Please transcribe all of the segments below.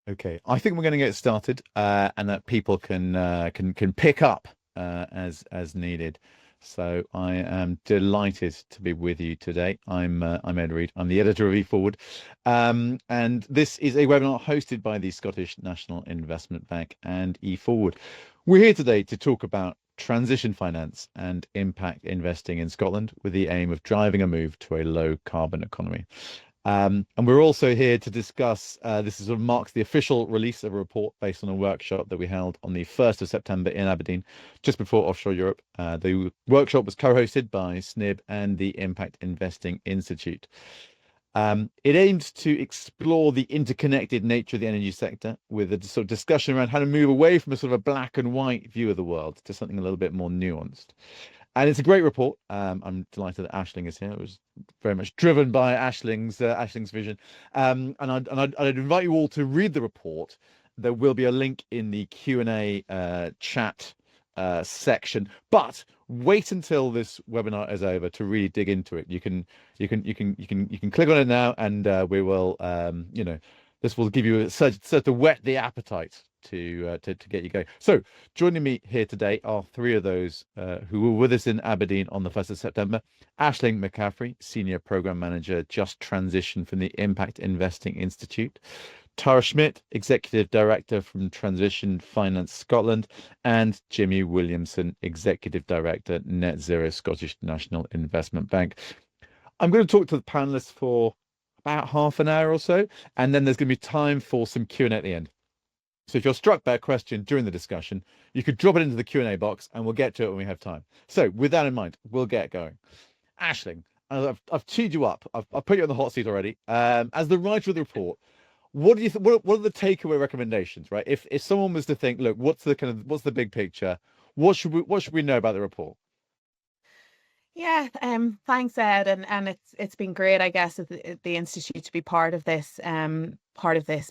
Okay, I think we're going to get started, and that people can pick up as needed. So I am delighted to be with you today. I'm Ed Reed. I'm the editor of E-FWD, and this is a webinar hosted by the Scottish National Investment Bank and E-FWD. We're here today to talk about transition finance and impact investing in Scotland, with the aim of driving a move to a low carbon economy. And we're also here to discuss, this sort of marks the official release of a report based on a workshop that we held on the 1st of September in Aberdeen, just before offshore Europe. The workshop was co-hosted by SNIB and the Impact Investing Institute. It aimed to explore the interconnected nature of the energy sector, with a sort of discussion around how to move away from a sort of a black and white view of the world to something a little bit more nuanced. And it's a great report. I'm delighted that Aisling is here. It was very much driven by Aisling's vision. I'd invite you all to read the report. There will be a link in the Q&A chat section, but wait until this webinar is over to really dig into it. You can click on it now, and we will this will give you such to whet the appetite to get you going. So joining me here today are three of those who were with us in Aberdeen on the 1st of September. Aisling McCaffrey, Senior Programme Manager, Just Transition from the Impact Investing Institute. Tara Schmidt, Executive Director from Transition Finance Scotland, and Jimmy Williamson, Executive Director, Net Zero Scottish National Investment Bank. I'm going to talk to the panelists for about half an hour or so, and then there's going to be time for some Q&A at the end. So if you're struck by a question during the discussion, you could drop it into the Q&A box and we'll get to it when we have time. So with that in mind, we'll get going. Aisling, I've teed you up. I've put you on the hot seat already. As the writer of the report, what do you think? What are the takeaway recommendations? Right? If someone was to think, look, what's the big picture? What should we know about the report? Yeah, thanks, Ed, and it's been great, I guess, at the Institute to be part of this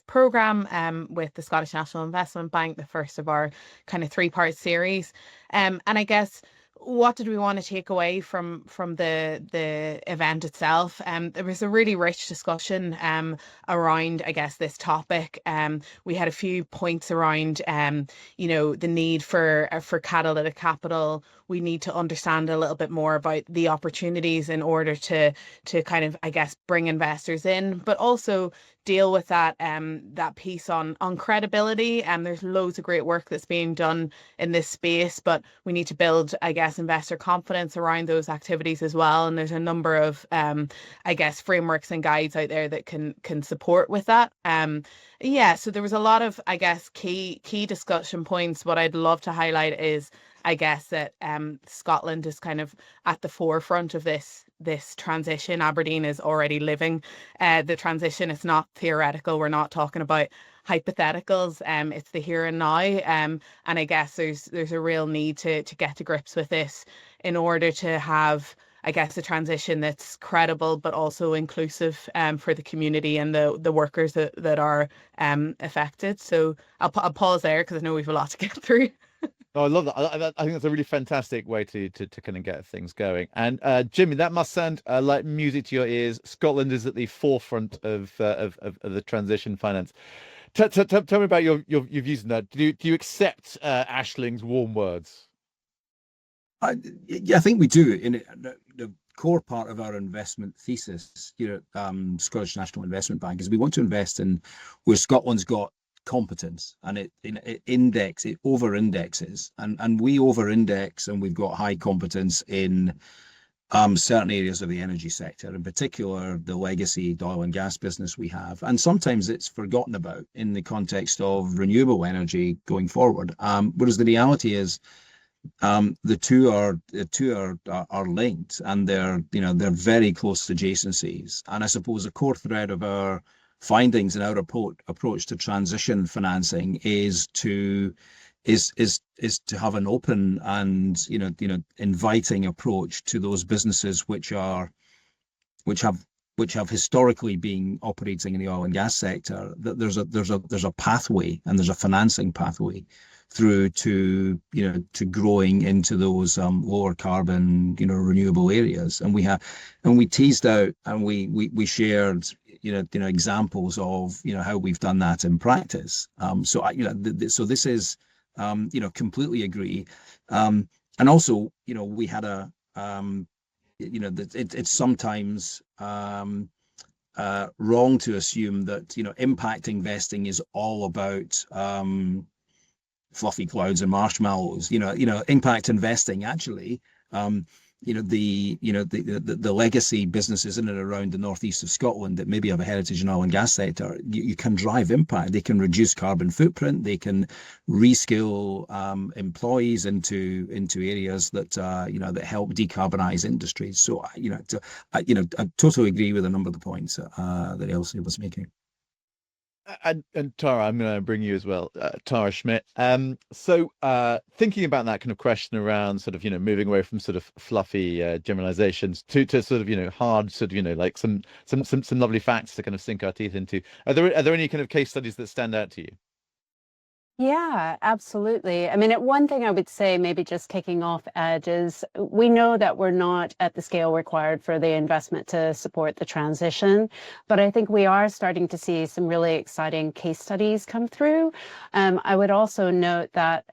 program with the Scottish National Investment Bank, the first of our kind of three-part series. And I guess, what did we want to take away from the event itself? There was a really rich discussion around, I guess, this topic. We had a few points around the need for catalytic capital. We need to understand a little bit more about the opportunities in order to kind of, I guess, bring investors in, but also deal with that piece on credibility. And there's loads of great work that's being done in this space, but we need to build, I guess, investor confidence around those activities as well. And there's a number of I guess, frameworks and guides out there that can support with that. So there was a lot of, I guess, key discussion points. What I'd love to highlight is, I guess, that Scotland is kind of at the forefront of this transition. Aberdeen is already living the transition. It's not theoretical. We're not talking about hypotheticals. It's the here and now. And I guess there's a real need to get to grips with this in order to have, I guess, a transition that's credible but also inclusive for the community and the workers that are affected. So I'll pause there because I know we've a lot to get through. Oh, I love that. I think that's a really fantastic way to kind of get things going. And Jimmy, that must sound like music to your ears. Scotland is at the forefront of the transition finance. Tell me about your views on that. Do you accept Aisling's warm words? I think we do. In the core part of our investment thesis here at Scottish National Investment Bank is we want to invest in where Scotland's got competence, and it over indexes, and we over index, and we've got high competence in certain areas of the energy sector, in particular the legacy oil and gas business we have, and sometimes it's forgotten about in the context of renewable energy going forward. Whereas the reality is, the two are linked, and they're very close adjacencies. And I suppose a core thread of our findings and our approach to transition financing is to have an open and inviting approach to those businesses which have historically been operating in the oil and gas sector. That there's a pathway, and there's a financing pathway through to growing into those lower carbon renewable areas. And we teased out, and we shared examples of how we've done that in practice. So so this is completely agree. And also we had a it's sometimes wrong to assume that impact investing is all about fluffy clouds and marshmallows. Impact investing actually, the legacy businesses in and around the northeast of Scotland that maybe have a heritage in oil and gas sector, you can drive impact. They can reduce carbon footprint. They can reskill employees into areas that that help decarbonize industries. So I totally agree with a number of the points that Elsie was making. And Tara, I'm going to bring you as well, Tara Schmidt. So thinking about that kind of question around sort of moving away from sort of fluffy generalizations to sort of hard sort of like some lovely facts to kind of sink our teeth into. Are there any kind of case studies that stand out to you? Yeah, absolutely. I mean, one thing I would say, maybe just kicking off, Ed, is we know that we're not at the scale required for the investment to support the transition, but I think we are starting to see some really exciting case studies come through. I would also note that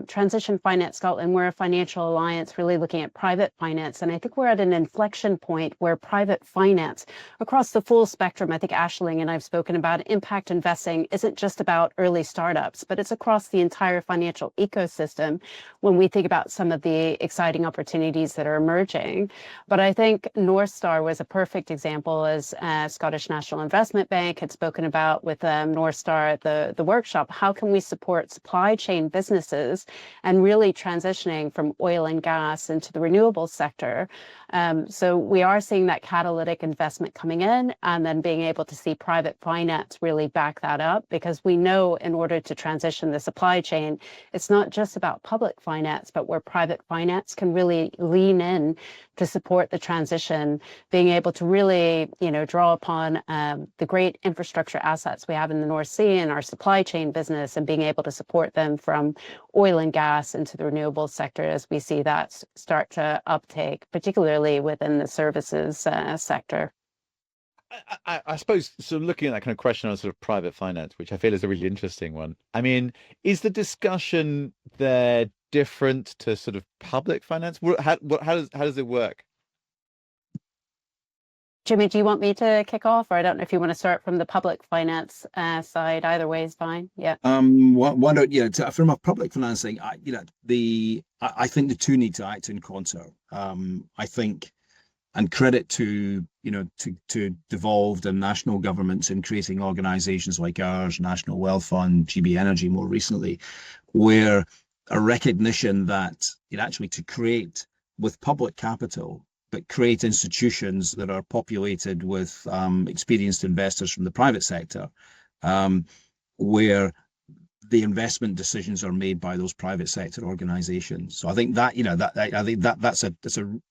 Transition Finance Scotland, we're a financial alliance really looking at private finance, and I think we're at an inflection point where private finance across the full spectrum, I think Aisling and I've spoken about, impact investing isn't just about early startups, but it's across the entire financial ecosystem when we think about some of the exciting opportunities that are emerging. But I think North Star was a perfect example, as Scottish National Investment Bank had spoken about with North Star at the workshop. How can we support supply chain businesses and really transitioning from oil and gas into the renewable sector? So we are seeing that catalytic investment coming in, and then being able to see private finance really back that up, because we know in order to transition the supply chain, it's not just about public finance, but where private finance can really lean in to support the transition, being able to really, draw upon the great infrastructure assets we have in the North Sea and our supply chain business, and being able to support them from oil and gas into the renewable sector as we see that start to uptake, particularly within the services sector. I suppose, sort of looking at that kind of question on sort of private finance, which I feel is a really interesting one. I mean, is the discussion there different to sort of public finance? How does it work? Jimmy, do you want me to kick off, or I don't know if you want to start from the public finance side? Either way is fine. Yeah. Why don't from a public financing, I think the two need to act in concert. I think, and credit to devolved and national governments in creating organisations like ours, National Wealth Fund, GB Energy more recently, where a recognition that actually to create with public capital, but create institutions that are populated with experienced investors from the private sector, where the investment decisions are made by those private sector organizations. So I think that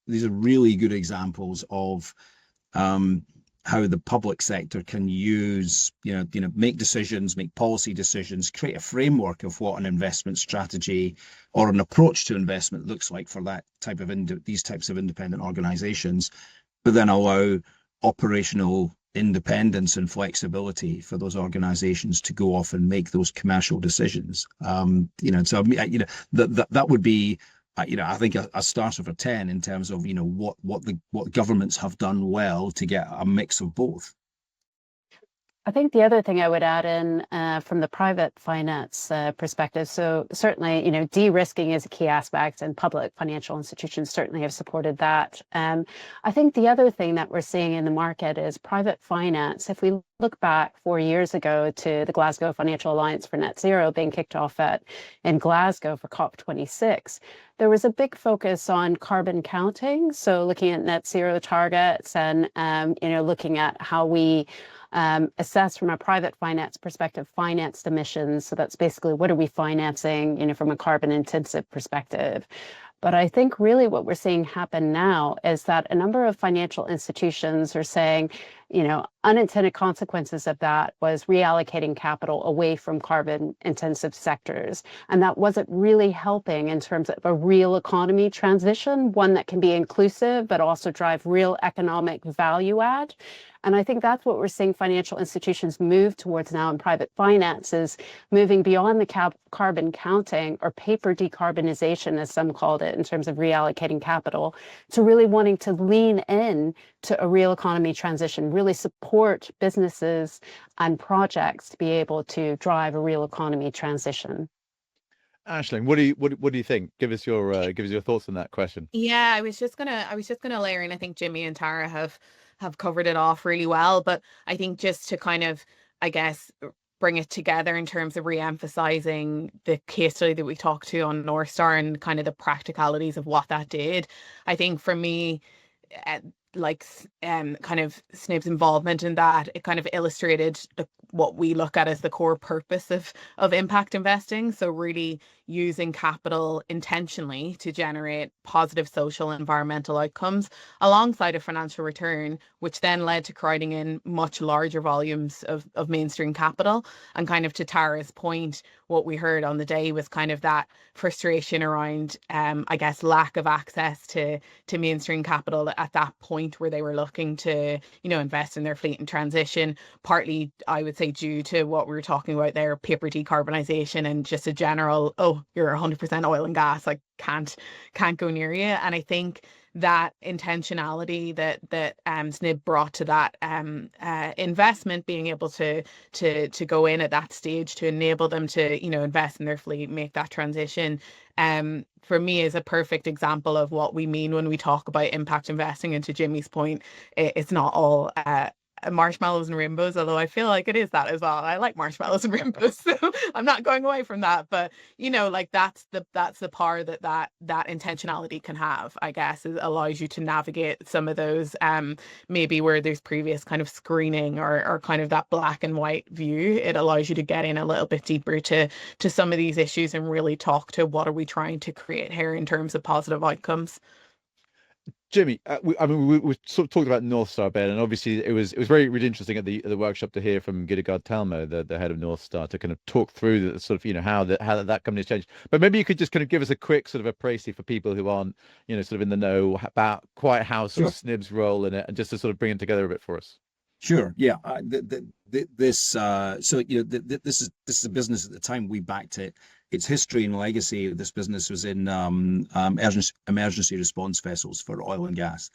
these are really good examples of how the public sector can use, make decisions, make policy decisions, create a framework of what an investment strategy or an approach to investment looks like for that type of these types of independent organizations, but then allow operational independence and flexibility for those organizations to go off and make those commercial decisions. So that would be, I think a starter for 10 in terms of what governments have done well to get a mix of both. I think the other thing I would add in from the private finance perspective, so certainly, de-risking is a key aspect, and public financial institutions certainly have supported that. I think the other thing that we're seeing in the market is private finance. If we look back 4 years ago to the Glasgow Financial Alliance for Net Zero being kicked off in Glasgow for COP26, there was a big focus on carbon counting. So looking at net zero targets and, looking at how we assess from a private finance perspective, financed emissions. So that's basically what are we financing, from a carbon intensive perspective. But I think really what we're seeing happen now is that a number of financial institutions are saying, unintended consequences of that was reallocating capital away from carbon intensive sectors. And that wasn't really helping in terms of a real economy transition, one that can be inclusive, but also drive real economic value add. And I think that's what we're seeing financial institutions move towards now in private finances, moving beyond the carbon counting or paper decarbonization, as some called it, in terms of reallocating capital, to really wanting to lean in to a real economy transition, really support businesses and projects to be able to drive a real economy transition. Aisling, what do you think? Give us your thoughts on that question. Yeah, I was just gonna layer in. I think Jimmy and Tara have covered it off really well, but I think just to kind of, I guess, bring it together in terms of re-emphasizing the case study that we talked to on North Star and kind of the practicalities of what that did. I think for me, uh, kind of SNIB's involvement in that, it kind of illustrated what we look at as the core purpose of impact investing. So really using capital intentionally to generate positive social and environmental outcomes alongside a financial return, which then led to crowding in much larger volumes of mainstream capital. And kind of to Tara's point, what we heard on the day was kind of that frustration around, I guess, lack of access to mainstream capital at that point where they were looking to, invest in their fleet and transition, partly, I would say, due to what we were talking about there, paper decarbonisation and just a general, oh, you're 100% oil and gas, like can't go near you. And I think that intentionality that SNIB brought to that investment, being able to go in at that stage to enable them to invest in their fleet, make that transition, for me is a perfect example of what we mean when we talk about impact investing. And to Jimmy's point, it's not all marshmallows and rainbows, although I feel like it is that as well. I like marshmallows and rainbows, so I'm not going away from that. But like that's the power that intentionality can have, I guess. It allows you to navigate some of those maybe where there's previous kind of screening or kind of that black and white view. It allows you to get in a little bit deeper to some of these issues and really talk to what are we trying to create here in terms of positive outcomes. Jimmy, we sort of talked about North Star a bit, and obviously it was really interesting at the workshop to hear from Gidegard Talmo, the head of North Star, to kind of talk through the sort of how that company has changed. But maybe you could just kind of give us a quick sort of a précis for people who aren't sort of in the know about quite how sort of SNIB's role in it, and just to sort of bring it together a bit for us. Sure. Yeah. This is a business. At the time we backed it, its history and legacy of this business was in emergency response vessels for oil and gas.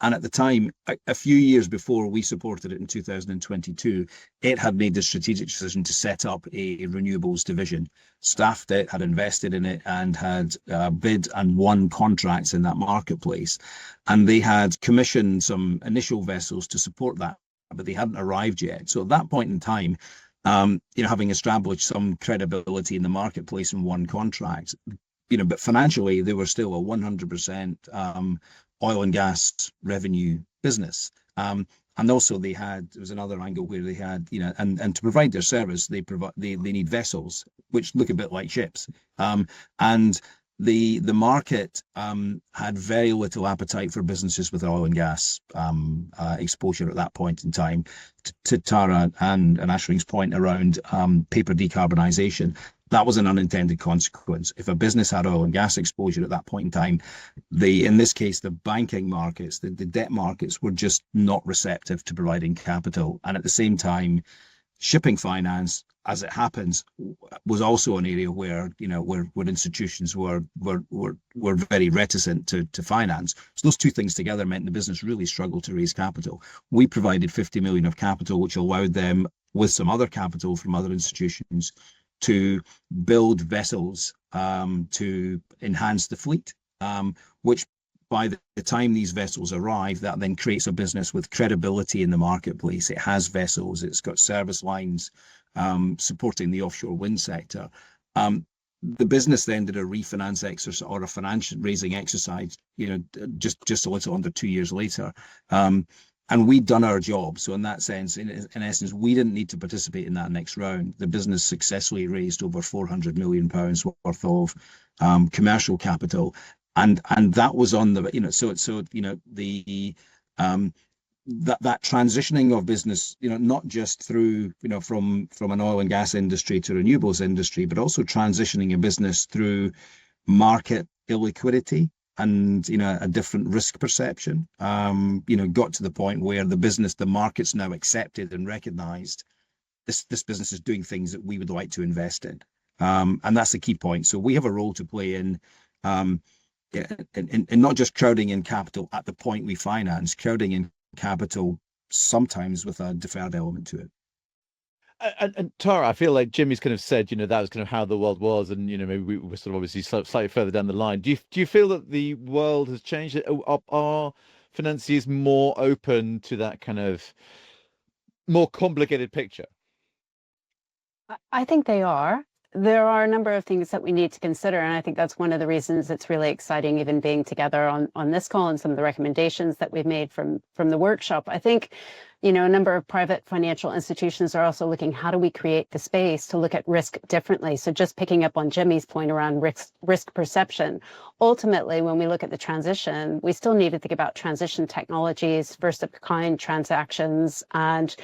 And at the time, a few years before we supported it in 2022, it had made the strategic decision to set up a renewables division, staffed it, had invested in it, and had bid and won contracts in that marketplace. And they had commissioned some initial vessels to support that, but they hadn't arrived yet. So at that point in time, having established some credibility in the marketplace and won contracts, but financially they were still a 100% oil and gas revenue business. And also there was another angle where they had, and to provide their service, they need vessels, which look a bit like ships. And the market had very little appetite for businesses with oil and gas exposure at that point in time. To Tara and Aisling's point around paper decarbonisation, that was an unintended consequence. If a business had oil and gas exposure at that point in time, in this case, the banking markets, the debt markets were just not receptive to providing capital. And at the same time, shipping finance, as it happens, was also an area where where institutions were very reticent to finance. So those two things together meant the business really struggled to raise capital. We provided 50 million of capital, which allowed them, with some other capital from other institutions, to build vessels to enhance the fleet, which by the time these vessels arrive, that then creates a business with credibility in the marketplace. It has vessels, it's got service lines supporting the offshore wind sector. The business then did a refinance exercise or a financial raising exercise, just a little under 2 years later. And we'd done our job. So in that sense, in essence, we didn't need to participate in that next round. The business successfully raised over £400 million worth of commercial capital. And that was on the, that transitioning of business, not just through, from an oil and gas industry to renewables industry, but also transitioning a business through market illiquidity and a different risk perception. Got to the point where the market's now accepted and recognized this business is doing things that we would like to invest in. And that's the key point. So we have a role to play in not just crowding in capital at the point we finance, crowding in capital sometimes with a deferred element to it. And Tara, I feel like Jimmy's kind of said, that was kind of how the world was, and maybe we were sort of obviously slightly further down the line. Do you feel that the world has changed? Are financiers more open to that kind of more complicated picture? I think they are. There are a number of things that we need to consider, and I think that's one of the reasons it's really exciting even being together on this call and some of the recommendations that we've made from the workshop. I think, a number of private financial institutions are also looking, how do we create the space to look at risk differently? So just picking up on Jimmy's point around risk perception, ultimately, when we look at the transition, we still need to think about transition technologies, first of a kind transactions, and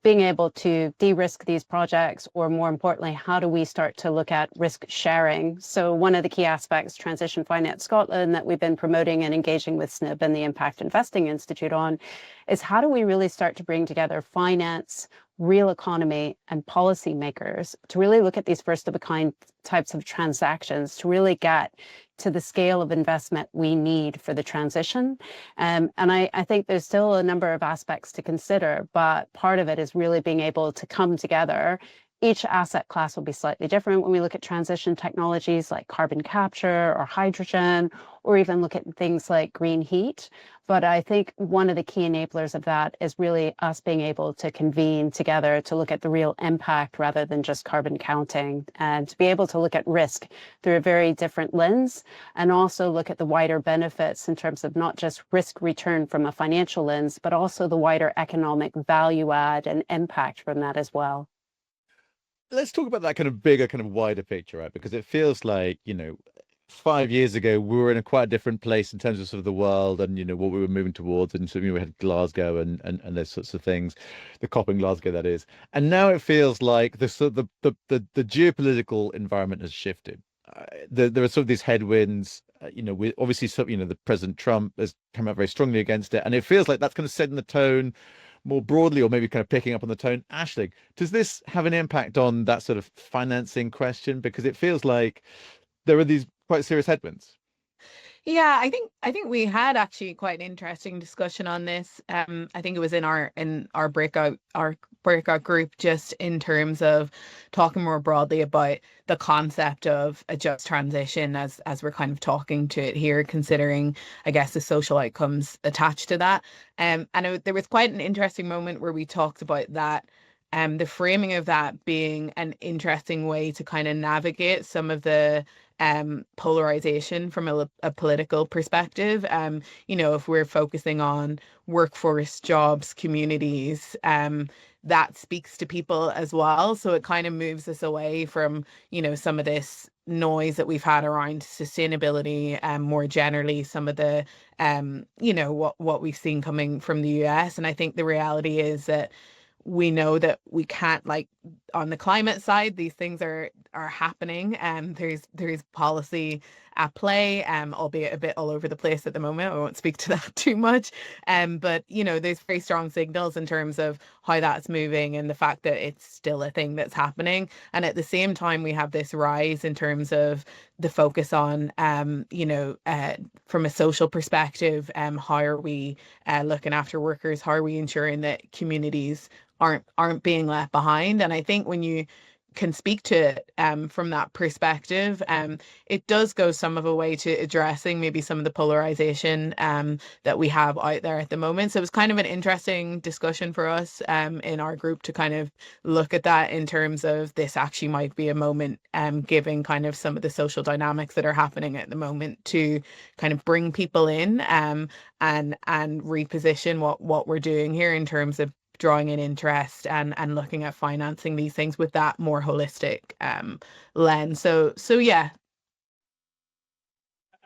being able to de-risk these projects, or more importantly, how do we start to look at risk sharing? So one of the key aspects, Transition Finance Scotland, that we've been promoting and engaging with SNIB and the Impact Investing Institute on, is how do we really start to bring together finance, real economy, and policymakers to really look at these first of a kind types of transactions to really get to the scale of investment we need for the transition. And I think there's still a number of aspects to consider, but part of it is really being able to come together. Each asset class will be slightly different when we look at transition technologies like carbon capture or hydrogen, or even look at things like green heat. But I think one of the key enablers of that is really us being able to convene together to look at the real impact rather than just carbon counting, and to be able to look at risk through a very different lens, and also look at the wider benefits in terms of not just risk return from a financial lens, but also the wider economic value add and impact from that as well. Let's talk about that kind of bigger, kind of wider picture, right? Because it feels like, 5 years ago, we were in a quite different place in terms of sort of the world and, what we were moving towards. And so we had Glasgow and those sorts of things, the COP in Glasgow, that is. And now it feels like the geopolitical environment has shifted. There are sort of these headwinds, we obviously, the President Trump has come out very strongly against it. And it feels like that's kind of setting the tone more broadly, or maybe kind of picking up on the tone. Aisling, does this have an impact on that sort of financing question? Because it feels like there are these quite serious headwinds. Yeah, I think we had actually quite an interesting discussion on this. I think it was in our breakout group, just in terms of talking more broadly about the concept of a just transition as we're kind of talking to it here, considering, I guess, the social outcomes attached to that. And there was quite an interesting moment where we talked about that. The framing of that being an interesting way to kind of navigate some of the polarization from a political perspective. If we're focusing on workforce, jobs, communities, that speaks to people as well. So it kind of moves us away from, some of this noise that we've had around sustainability, and more generally some of the what we've seen coming from the US. And I think the reality is that we know that we can't, like, on the climate side, these things are happening, and there's policy at play, albeit a bit all over the place at the moment. I won't speak to that too much. But there's very strong signals in terms of how that's moving and the fact that it's still a thing that's happening. And at the same time, we have this rise in terms of the focus on from a social perspective, how are we looking after workers? How are we ensuring that communities aren't being left behind? And I think when you can speak to it from that perspective, it does go some of a way to addressing maybe some of the polarization that we have out there at the moment. So it was kind of an interesting discussion for us in our group to kind of look at that in terms of this actually might be a moment, given kind of some of the social dynamics that are happening at the moment, to kind of bring people in and reposition what we're doing here in terms of drawing in interest and looking at financing these things with that more holistic lens. So yeah.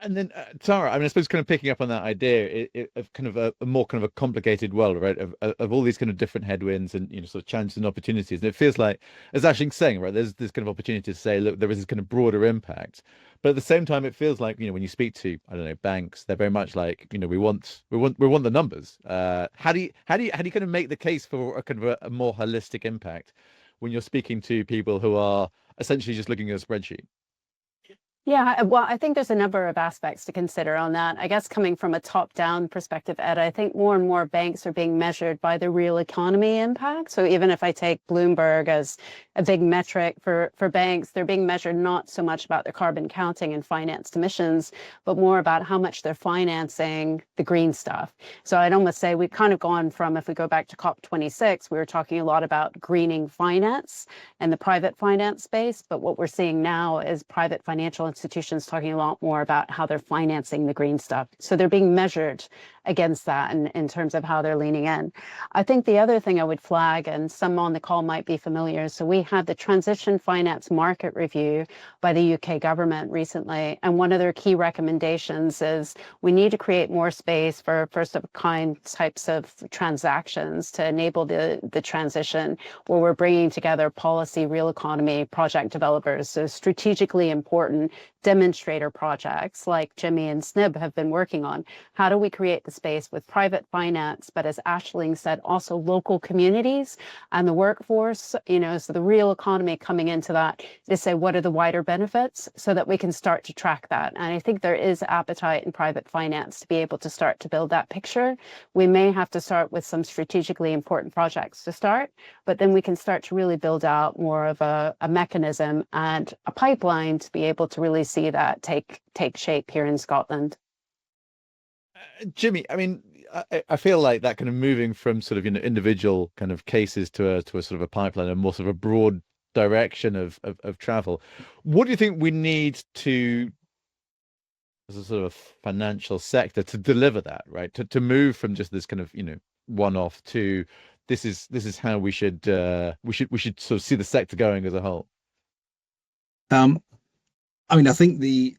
And then Tara, I mean, I suppose kind of picking up on that idea of kind of a more kind of a complicated world, right? Of all these kind of different headwinds and sort of challenges and opportunities. And it feels like, as Aisling's saying, right, there's this kind of opportunity to say, look, there is this kind of broader impact. But at the same time, it feels like, when you speak to, I don't know, banks, they're very much like, we want the numbers. How do you kind of make the case for a kind of a more holistic impact when you're speaking to people who are essentially just looking at a spreadsheet? Yeah, well, I think there's a number of aspects to consider on that. I guess coming from a top-down perspective, Ed, I think more and more banks are being measured by the real economy impact. So even if I take Bloomberg as a big metric for banks, they're being measured not so much about their carbon counting and financed emissions, but more about how much they're financing the green stuff. So I'd almost say we've kind of gone from, if we go back to COP26, we were talking a lot about greening finance and the private finance space, but what we're seeing now is private financial institutions talking a lot more about how they're financing the green stuff. So they're being measured against that in terms of how they're leaning in. I think the other thing I would flag, and some on the call might be familiar, so we had the Transition Finance Market Review by the UK government recently, and one of their key recommendations is we need to create more space for first-of-a-kind types of transactions to enable the transition, where we're bringing together policy, real economy, project developers, so strategically important demonstrator projects like Jimmy and SNIB have been working on. How do we create the space with private finance, but as Aisling said, also local communities and the workforce, so the real economy coming into that to say, what are the wider benefits so that we can start to track that? And I think there is appetite in private finance to be able to start to build that picture. We may have to start with some strategically important projects to start, but then we can start to really build out more of a mechanism and a pipeline to be able to really see that take shape here in Scotland. Jimmy, I mean, I feel like that kind of moving from sort of individual kind of cases to a sort of a pipeline and more sort of a broad direction of travel. What do you think we need to, as a sort of financial sector, to deliver that, right? To move from just this kind of one-off to this is how we should sort of see the sector going as a whole. I mean, I think the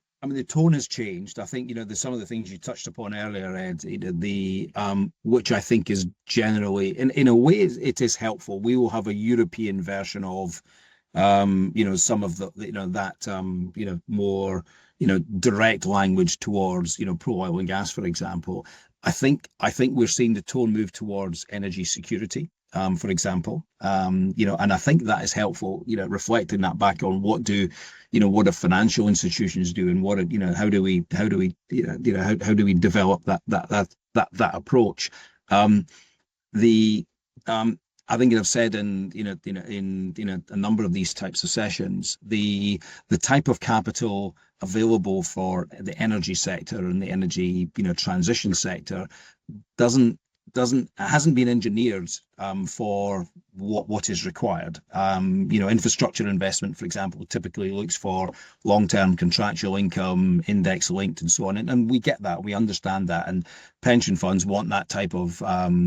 tone has changed. I think, there's some of the things you touched upon earlier, Ed, which I think is generally, in a way, it is helpful. We will have a European version of, some of the, more, direct language towards, pro oil and gas, for example. I think we're seeing the tone move towards energy security. For example, and I think that is helpful, reflecting that back on what do financial institutions do, and how do we develop that approach? I think I've said in a number of these types of sessions, the type of capital available for the energy sector and the energy transition sector hasn't been engineered for what is required. Infrastructure investment, for example, typically looks for long-term contractual income, index linked, and so on. And we get that, we understand that, and pension funds want that type of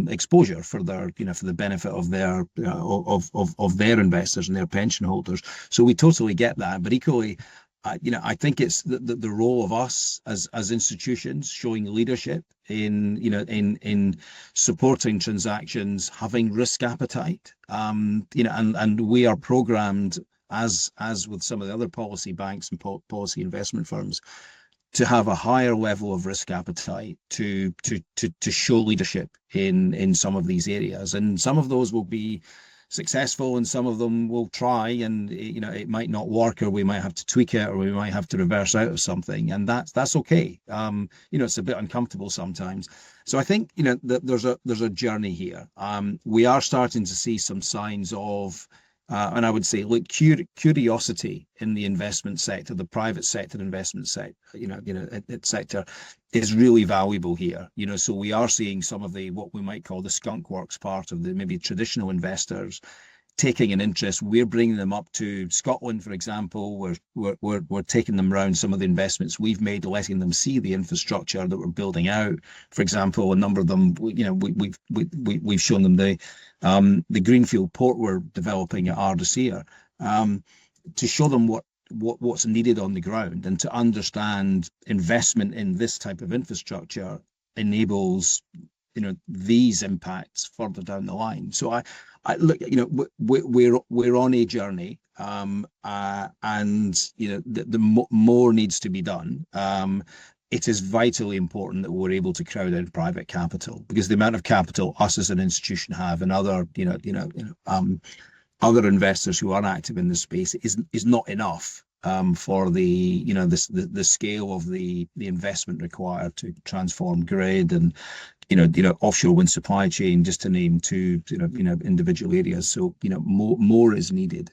exposure for their, for the benefit of their of their investors and their pension holders. So we totally get that, but equally, I think it's the role of us as institutions showing leadership in supporting transactions, having risk appetite, and we are programmed as with some of the other policy banks and policy investment firms to have a higher level of risk appetite to show leadership in some of these areas, and some of those will be successful and some of them will try, and it might not work, or we might have to tweak it, or we might have to reverse out of something, and that's okay. It's a bit uncomfortable sometimes. So I think that there's a journey here. We are starting to see some signs of and I would say, look, curiosity in the investment sector, the private sector investment sector, sector is really valuable here. So we are seeing some of the what we might call the skunk works part of the maybe traditional investors taking an interest. We're bringing them up to Scotland, for example. We're taking them around some of the investments we've made, letting them see the infrastructure that we're building out. For example, a number of them, we've shown them the greenfield port we're developing at Ardersier, to show them what's needed on the ground, and to understand investment in this type of infrastructure enables these impacts further down the line. So I look, we're on a journey, and the more needs to be done. It is vitally important that we're able to crowd in private capital, because the amount of capital us as an institution have, and other other investors who are active in this space, is not enough for the scale of the investment required to transform grid and offshore wind supply chain, just to name two individual areas. So more is needed.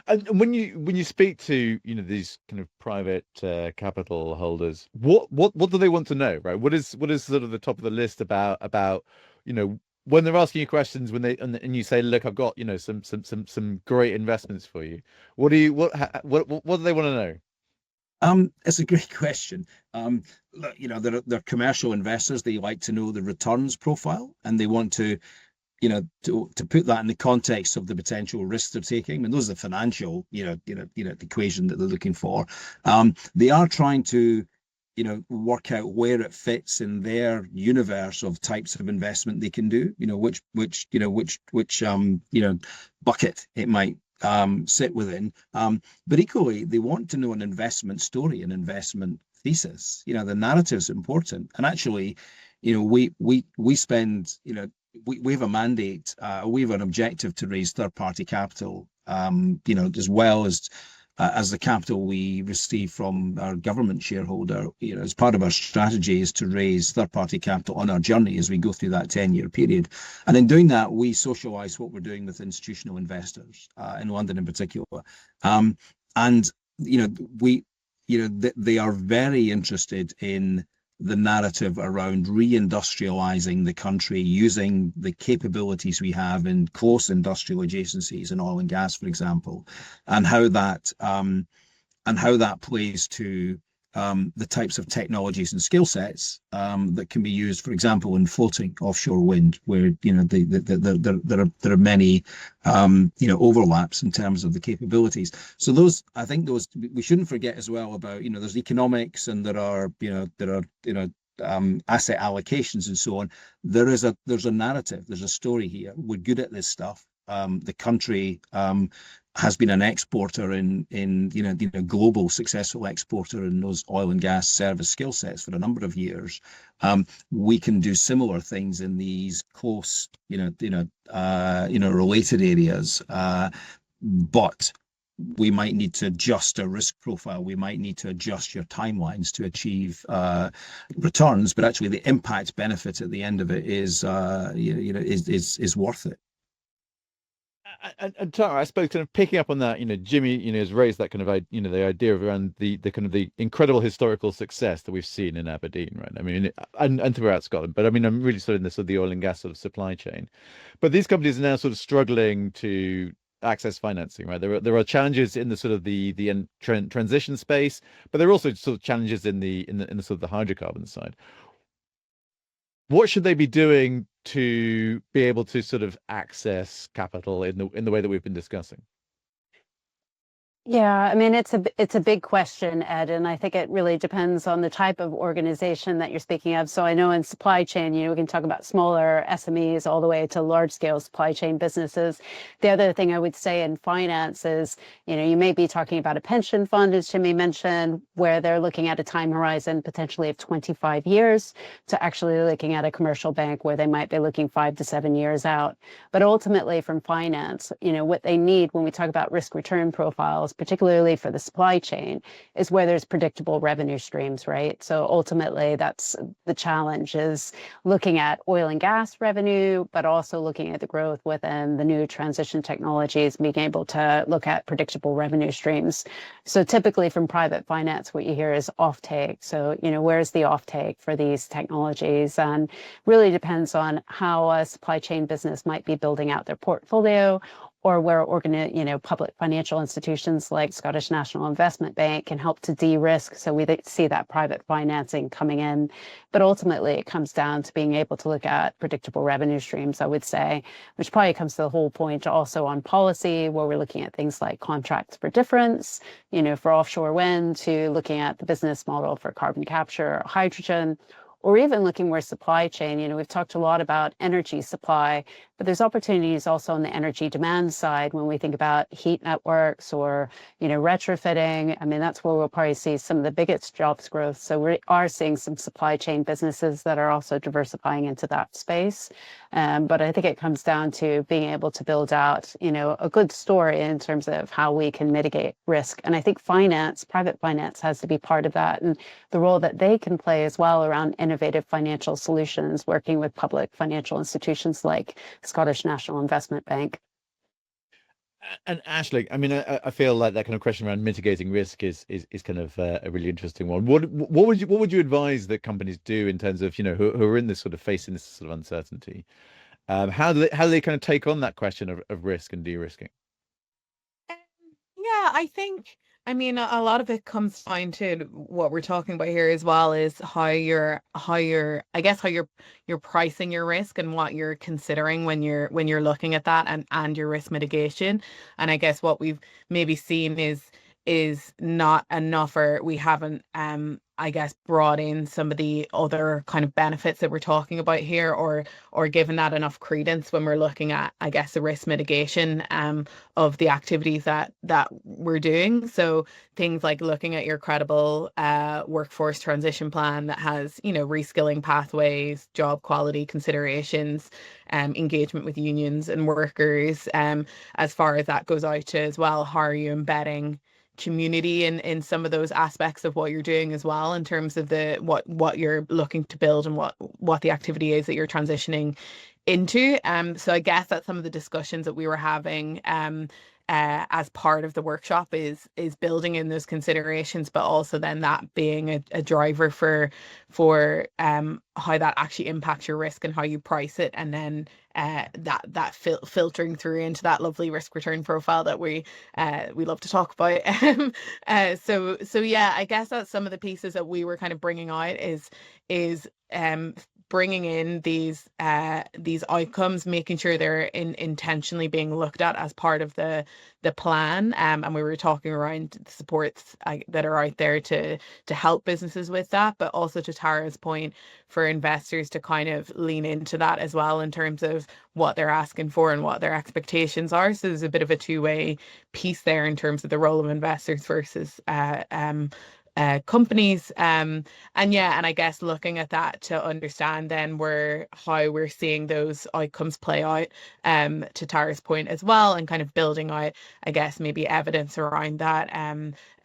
And when you speak to these kind of private capital holders, what do they want to know, right? What is sort of the top of the list about when they're asking you questions, when and you say, look, I've got some great investments for you. What do they want to know? It's a great question. Look, they're commercial investors. They like to know the returns profile, and they want to put that in the context of the potential risks they're taking. I mean, those are the financial, equation that they're looking for. They are trying to, work out where it fits in their universe of types of investment they can do. Which bucket it might sit within. But equally, they want to know an investment story, an investment thesis. The narrative's important, and actually, we spend, we have a mandate, we have an objective to raise third-party capital, as well as the capital we receive from our government shareholder. As part of our strategy is to raise third-party capital on our journey as we go through that 10-year period. And in doing that, we socialise what we're doing with institutional investors, in London in particular. And they are very interested in the narrative around reindustrializing the country, using the capabilities we have in close industrial adjacencies in oil and gas, for example, and how that plays to the types of technologies and skill sets that can be used, for example, in floating offshore wind, where there are many overlaps in terms of the capabilities. So I think we shouldn't forget as well about there's economics, and there are asset allocations and so on. There's a narrative, there's a story here. We're good at this stuff. The country has been an exporter in global successful exporter in those oil and gas service skill sets for a number of years. We can do similar things in these close, related areas, but we might need to adjust our risk profile. We might need to adjust your timelines to achieve returns, but actually the impact benefit at the end of it is worth it. And Tara, I suppose, kind of picking up on that, Jimmy, has raised that kind of, the idea of around the kind of the incredible historical success that we've seen in Aberdeen, right? I mean, and throughout Scotland, but I mean, I'm really sort of in this sort of the oil and gas sort of supply chain. But these companies are now sort of struggling to access financing, right? There are challenges in the sort of the transition space, but there are also sort of challenges in the sort of the hydrocarbon side. What should they be doing to be able to sort of access capital in the way that we've been discussing? Yeah, I mean, it's a big question, Ed, and I think it really depends on the type of organization that you're speaking of. So I know in supply chain, we can talk about smaller SMEs all the way to large scale supply chain businesses. The other thing I would say in finance is, you may be talking about a pension fund, as Jimmy mentioned, where they're looking at a time horizon potentially of 25 years, to actually looking at a commercial bank where they might be looking 5 to 7 years out. But ultimately from finance, what they need when we talk about risk return profiles, particularly for the supply chain, is where there's predictable revenue streams, right? So ultimately, that's the challenge, is looking at oil and gas revenue, but also looking at the growth within the new transition technologies, being able to look at predictable revenue streams. So typically from private finance, what you hear is offtake. So, where's the offtake for these technologies? And really depends on how a supply chain business might be building out their portfolio, or where public financial institutions like Scottish National Investment Bank can help to de-risk. So we see that private financing coming in. But ultimately, it comes down to being able to look at predictable revenue streams, I would say, which probably comes to the whole point also on policy, where we're looking at things like contracts for difference, for offshore wind, to looking at the business model for carbon capture, hydrogen, or even looking where supply chain, we've talked a lot about energy supply, but there's opportunities also on the energy demand side when we think about heat networks or, retrofitting. I mean, that's where we'll probably see some of the biggest jobs growth. So we are seeing some supply chain businesses that are also diversifying into that space. But I think it comes down to being able to build out, a good story in terms of how we can mitigate risk. And I think private finance has to be part of that, and the role that they can play as well around innovative financial solutions, working with public financial institutions like Scottish National Investment Bank. And Aisling, I mean, I feel like that kind of question around mitigating risk is kind of a really interesting one. What would you advise that companies do in terms of, who are in this sort of facing this sort of uncertainty? How do they kind of take on that question of risk and de-risking? Yeah, I mean, a lot of it comes down to what we're talking about here as well, is I guess how you're pricing your risk and what you're considering when you're looking at that, and your risk mitigation. And I guess what we've maybe seen is not enough, or we haven't I guess brought in some of the other kind of benefits that we're talking about here, or given that enough credence when we're looking at, I guess, the risk mitigation of the activities that we're doing. So things like looking at your credible workforce transition plan that has, reskilling pathways, job quality considerations, engagement with unions and workers, as far as that goes out to as well. How are you embedding community in some of those aspects of what you're doing as well, in terms of what you're looking to build and what the activity is that you're transitioning into. So I guess that some of the discussions that we were having as part of the workshop is building in those considerations, but also then that being a driver for how that actually impacts your risk and how you price it, and then that filtering through into that lovely risk return profile that we love to talk about. So yeah, I guess that's some of the pieces that we were kind of bringing out is bringing in these outcomes, making sure they're intentionally being looked at as part of the plan. And we were talking around the supports that are out there to help businesses with that, but also, to Tara's point, for investors to kind of lean into that as well, in terms of what they're asking for and what their expectations are. So there's a bit of a two-way piece there in terms of the role of investors versus companies. And I guess looking at that to understand then how we're seeing those outcomes play out, to Tara's point as well, and kind of building out, I guess, maybe evidence around that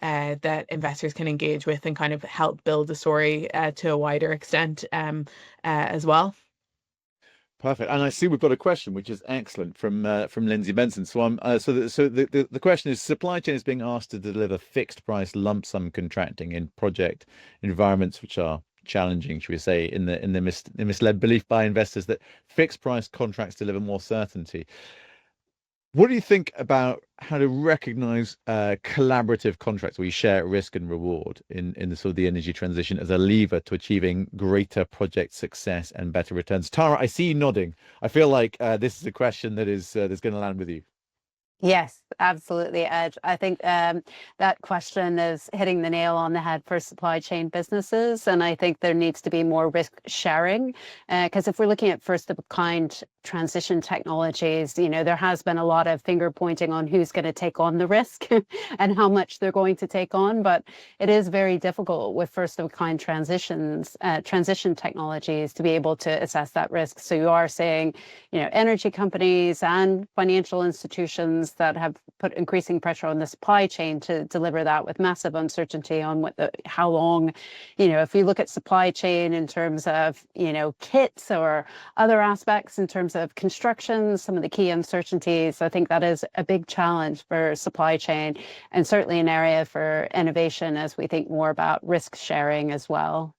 that investors can engage with and kind of help build the story to a wider extent as well. Perfect. And I see we've got a question, which is excellent, from Lindsay Benson. So the question is: supply chain is being asked to deliver fixed price lump sum contracting in project environments which are challenging, should we say, in the misled belief by investors that fixed price contracts deliver more certainty. What do you think about how to recognize collaborative contracts where you share risk and reward in the sort of the energy transition as a lever to achieving greater project success and better returns? Tara, I see you nodding. I feel like this is a question that is that's going to land with you. Yes, absolutely, Ed. I think that question is hitting the nail on the head for supply chain businesses. And I think there needs to be more risk sharing, because if we're looking at first of a kind transition technologies, there has been a lot of finger pointing on who's going to take on the risk and how much they're going to take on. But it is very difficult with first of a kind transition technologies to be able to assess that risk. So you are saying, energy companies and financial institutions that have put increasing pressure on the supply chain to deliver that, with massive uncertainty on how long, if you look at supply chain in terms of, kits or other aspects in terms of construction, some of the key uncertainties. I think that is a big challenge for supply chain, and certainly an area for innovation as we think more about risk sharing as well.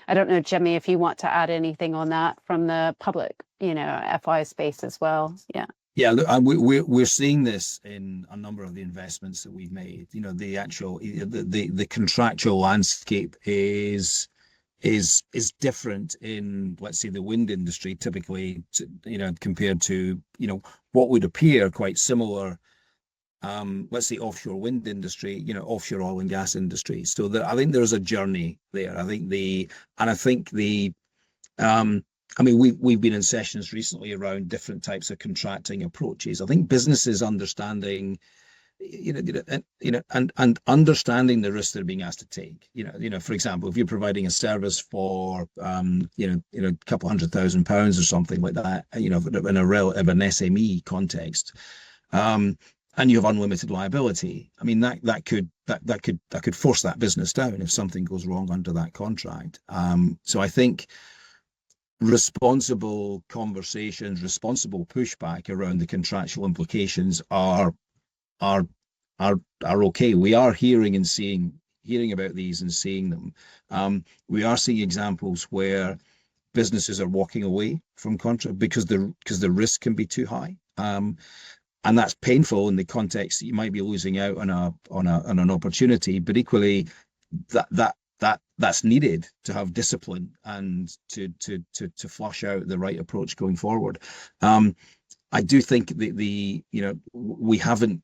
I don't know, Jimmy, if you want to add anything on that from the public, FI space as well. Yeah. Yeah, look, and we're seeing this in a number of the investments that we've made. You know, the actual the contractual landscape is different in, let's say, the wind industry, typically, compared to, what would appear quite similar, let's say, offshore wind industry, offshore oil and gas industry. So I think there's a journey there. I think we've been in sessions recently around different types of contracting approaches. I think businesses understanding, and understanding the risks they're being asked to take. For example, if you're providing a service for, a couple £100,000 or something like that, in a relative an SME context, and you have unlimited liability. I mean, that could force that business down if something goes wrong under that contract. So I think responsible conversations, responsible pushback around the contractual implications are okay. We are hearing about these and seeing them. We are seeing examples where businesses are walking away from contract because the risk can be too high. And that's painful in the context that you might be losing out on an opportunity, but equally that's needed to have discipline and to flush out the right approach going forward. I do think that we haven't,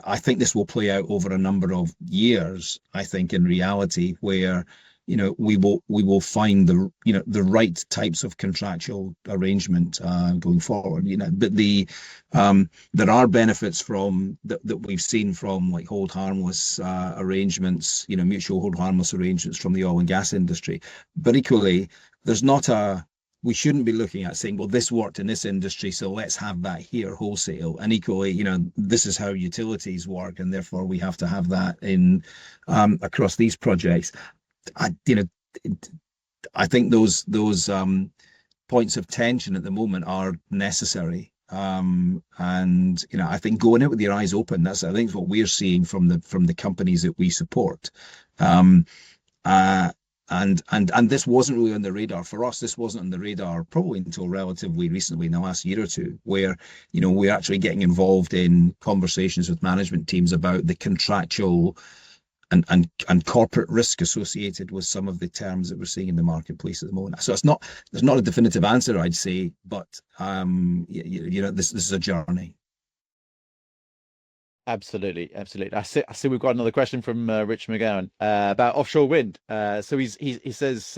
I think this will play out over a number of years. I think in reality, where we will find the right types of contractual arrangement going forward. But there are benefits from that we've seen from, like, hold harmless arrangements, mutual hold harmless arrangements from the oil and gas industry. But equally, we shouldn't be looking at saying, well, this worked in this industry, so let's have that here wholesale. And equally, this is how utilities work, and therefore we have to have that in across these projects. I think those points of tension at the moment are necessary. And I think going out with your eyes open, I think what we're seeing from the companies that we support. And this wasn't really on the radar for us. This wasn't on the radar probably until relatively recently, in the last year or two, where we're actually getting involved in conversations with management teams about the contractual and corporate risk associated with some of the terms that we're seeing in the marketplace at the moment. So there's not a definitive answer, I'd say, but this is a journey. Absolutely. I see we've got another question from Rich McGowan about offshore wind. So he says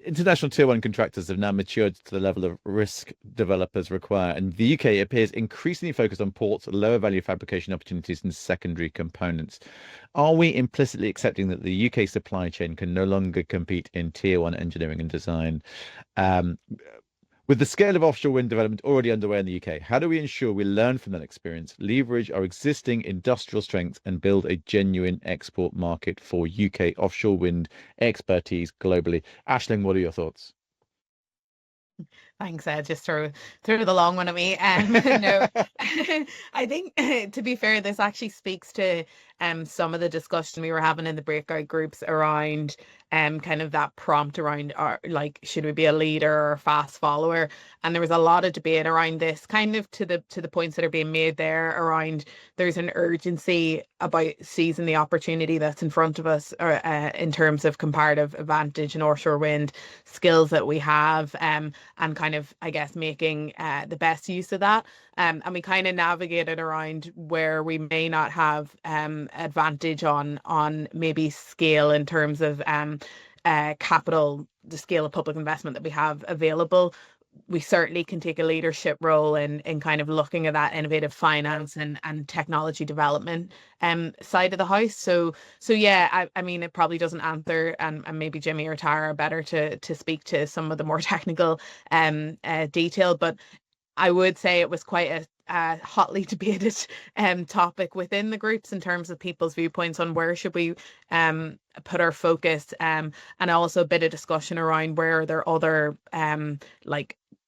international tier 1 contractors have now matured to the level of risk developers require, and the UK appears increasingly focused on ports, lower value fabrication opportunities, and secondary components. Are we implicitly accepting that the UK supply chain can no longer compete in tier 1 engineering and design? With the scale of offshore wind development already underway in the UK, how do we ensure we learn from that experience, leverage our existing industrial strengths, and build a genuine export market for UK offshore wind expertise globally? Aisling, what are your thoughts? Thanks, Ed. Just throw the long one at me. No, I think to be fair, this actually speaks to some of the discussion we were having in the breakout groups around kind of that prompt around should we be a leader or a fast follower? And there was a lot of debate around this, kind of to the points that are being made there around there's an urgency about seizing the opportunity that's in front of us, or in terms of comparative advantage in offshore wind, skills that we have, and kind of, I guess, making the best use of that. And we kind of navigated around where we may not have advantage on maybe scale in terms of capital, the scale of public investment that we have available. We certainly can take a leadership role in kind of looking at that innovative finance and technology development side of the house. So yeah, I mean, it probably doesn't answer, and maybe Jimmy or Tara are better to speak to some of the more technical detail, but I would say it was quite a hotly debated topic within the groups in terms of people's viewpoints on where should we put our focus, and also a bit of discussion around where there are other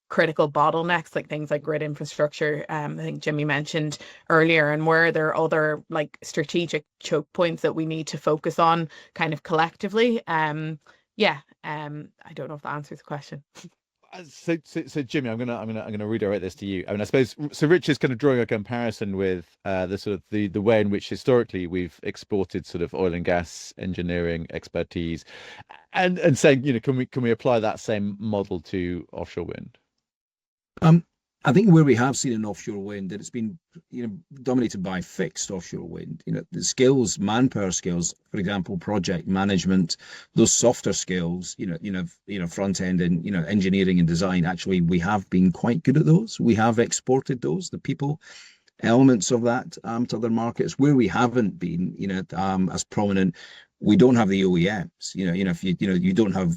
critical bottlenecks, like things like grid infrastructure, I think Jimmy mentioned earlier, and where there are other strategic choke points that we need to focus on kind of collectively. I don't know if that answers the question. So Jimmy, I'm gonna redirect this to you. I mean, I suppose so. Rich is kind of drawing a comparison with the sort of the way in which historically we've exported sort of oil and gas engineering expertise, and saying, can we apply that same model to offshore wind? Um, I think where we have seen an offshore wind, that it's been, dominated by fixed offshore wind. The skills, manpower skills, for example, project management, those softer skills, front end and engineering and design. Actually, we have been quite good at those. We have exported those, the people elements of that to other markets. Where we haven't been, as prominent, we don't have the OEMs. If you don't have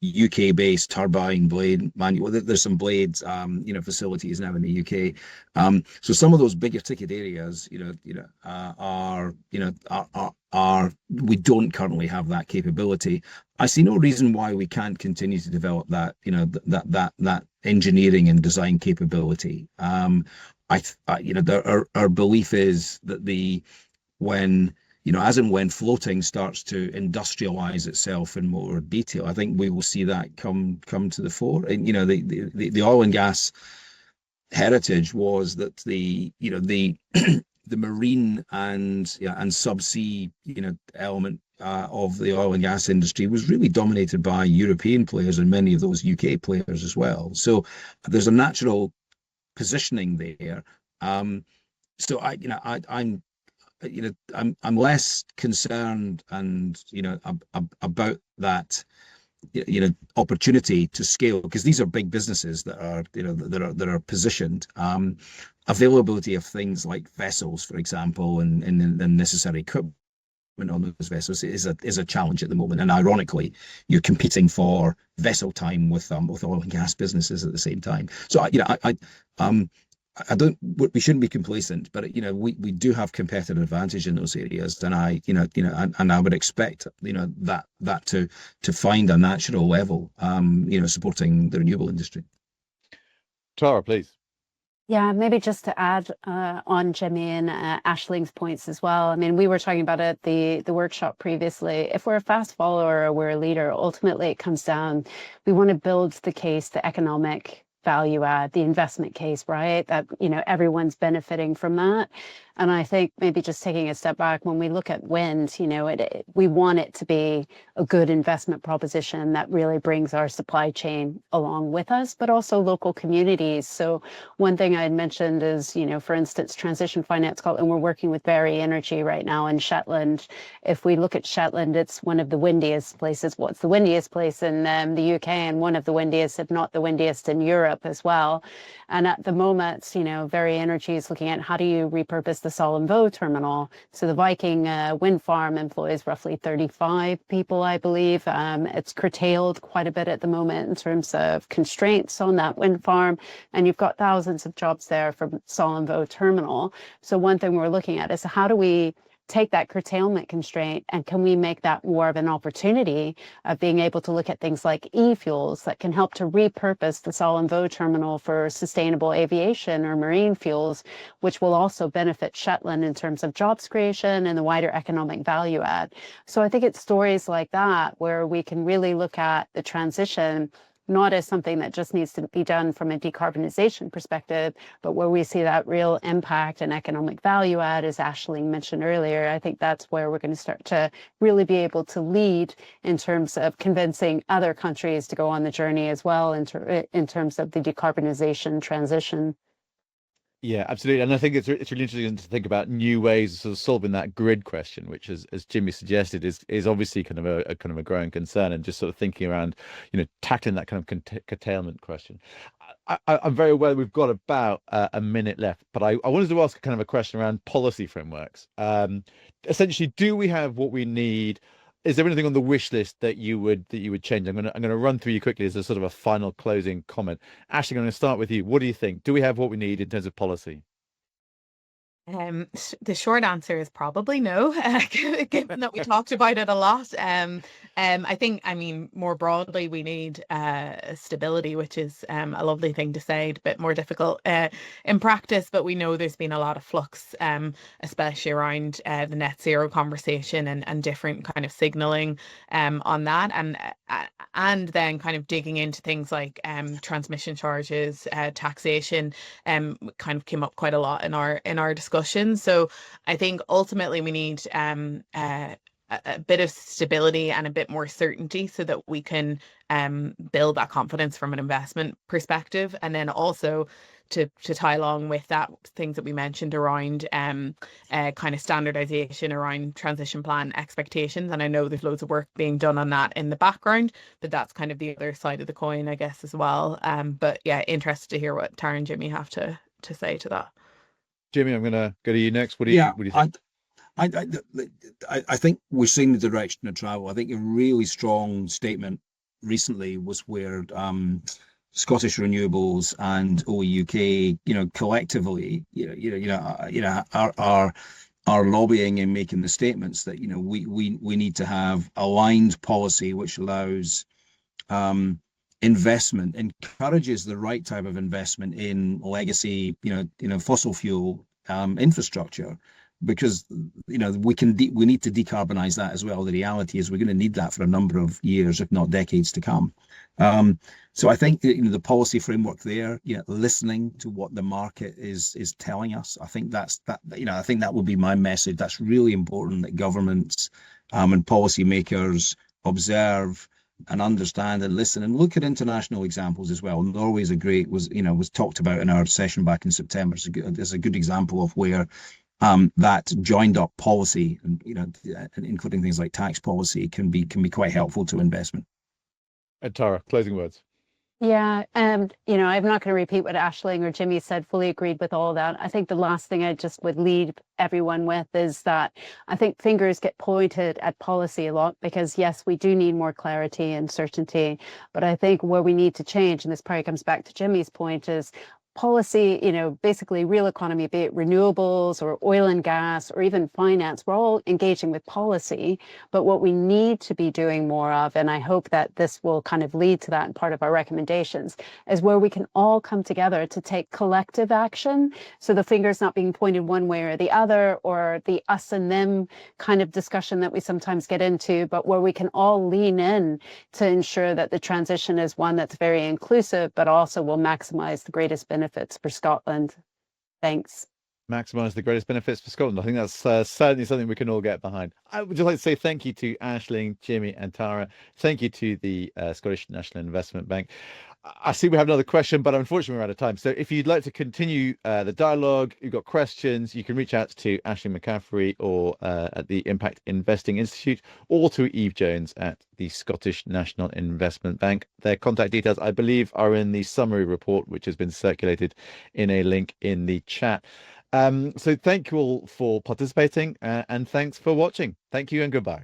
UK-based turbine blade manual. There's some blades, facilities now in the UK. So some of those bigger ticket areas, are we don't currently have that capability. I see no reason why we can't continue to develop that, that engineering and design capability. Our belief is that as and when floating starts to industrialize itself in more detail, I think we will see that come to the fore. And the oil and gas heritage was that the marine and subsea element of the oil and gas industry was really dominated by European players and many of those UK players as well. So there's a natural positioning there. So I'm less concerned and about that opportunity to scale, because these are big businesses that are positioned. Availability of things like vessels, for example, and necessary equipment on those vessels is a challenge at the moment. And ironically, you're competing for vessel time with oil and gas businesses at the same time. So we shouldn't be complacent, but we do have competitive advantage in those areas, and I would expect that to find a natural level, supporting the renewable industry. Tara, please. Yeah, maybe just to add on Jimmy and Aisling's points as well. I mean, we were talking about it at the workshop previously. If we're a fast follower or we're a leader, ultimately it comes down, we want to build the case, the economic value add, the investment case, right? That, everyone's benefiting from that. And I think maybe just taking a step back, when we look at wind, we want it to be a good investment proposition that really brings our supply chain along with us, but also local communities. So one thing I had mentioned is, for instance, Transition Finance Scotland, we're working with Berry Energy right now in Shetland. If we look at Shetland, it's one of the windiest places. What's the windiest place in the UK, and one of the windiest, if not the windiest, in Europe as well. And at the moment, Berry Energy is looking at how do you repurpose the Solomvo terminal. So the Viking wind farm employs roughly 35 people, I believe. It's curtailed quite a bit at the moment in terms of constraints on that wind farm. And you've got thousands of jobs there from Solomvo terminal. So one thing we're looking at is how do we take that curtailment constraint, and can we make that more of an opportunity of being able to look at things like e-fuels that can help to repurpose the Solomvo terminal for sustainable aviation or marine fuels, which will also benefit Shetland in terms of jobs creation and the wider economic value add. So I think it's stories like that where we can really look at the transition not as something that just needs to be done from a decarbonization perspective, but where we see that real impact and economic value add, as Aisling mentioned earlier. I think that's where we're going to start to really be able to lead in terms of convincing other countries to go on the journey as well in terms of the decarbonization transition. Yeah, absolutely. And I think it's really interesting to think about new ways of sort of solving that grid question, which, as Jimmy suggested, is obviously kind of a growing concern, and just sort of thinking around, tackling that kind of curtailment question. I'm very aware we've got about a minute left, but I wanted to ask kind of a question around policy frameworks. Essentially, do we have what we need? Is there anything on the wish list that you would change? I'm gonna run through you quickly as a sort of a final closing comment. Aisling, I'm going to start with you. What do you think? Do we have what we need in terms of policy? The short answer is probably no, given that we talked about it a lot. I think, I mean, more broadly, we need stability, which is a lovely thing to say, a bit more difficult in practice, but we know there's been a lot of flux, especially around the net zero conversation and different kind of signalling on that, and then kind of digging into things like transmission charges, taxation, kind of came up quite a lot in our discussion. So I think ultimately we need a bit of stability and a bit more certainty so that we can build that confidence from an investment perspective, and then also to tie along with that, things that we mentioned around kind of standardization around transition plan expectations. And I know there's loads of work being done on that in the background, but that's kind of the other side of the coin, I guess, as well. But yeah, interested to hear what Tara and Jimmy have to say to that. Jimmy, I'm going to go to you next. What do Yeah, you think? I think we're seeing the direction of travel. I think a really strong statement recently was where Scottish Renewables and OEUK, collectively, are lobbying and making the statements that we need to have aligned policy which allows investment, encourages the right type of investment in legacy, fossil fuel infrastructure, because we need to decarbonize that as well. The reality is we're going to need that for a number of years, if not decades, to come. So I think that, the policy framework there, listening to what the market is telling us. I think I think that would be my message. That's really important, that governments and policymakers observe and understand and listen and look at international examples as well. Norway is was talked about in our session back in September. It's a good example of where that joined up policy and including things like tax policy can be quite helpful to investment. And Tara, closing words. Yeah, and I'm not going to repeat what Aisling or Jimmy said, fully agreed with all that. I think the last thing I just would leave everyone with is that I think fingers get pointed at policy a lot, because yes, we do need more clarity and certainty, but I think where we need to change, and this probably comes back to Jimmy's point, is policy, basically real economy, be it renewables or oil and gas or even finance, we're all engaging with policy. But what we need to be doing more of, and I hope that this will kind of lead to that in part of our recommendations, is where we can all come together to take collective action. So the finger's not being pointed one way or the other, or the us and them kind of discussion that we sometimes get into, but where we can all lean in to ensure that the transition is one that's very inclusive, but also will maximize the greatest benefits for Scotland. Thanks. Maximize the greatest benefits for Scotland. I think that's certainly something we can all get behind. I would just like to say thank you to Aisling, Jimmy and Tara. Thank you to the Scottish National Investment Bank. I see we have another question, but unfortunately we're out of time. So if you'd like to continue the dialogue, you've got questions, you can reach out to Aisling McCaffrey or at the Impact Investing Institute, or to Eve Jones at the Scottish National Investment Bank. Their contact details, I believe, are in the summary report, which has been circulated in a link in the chat. So thank you all for participating and thanks for watching. Thank you and goodbye.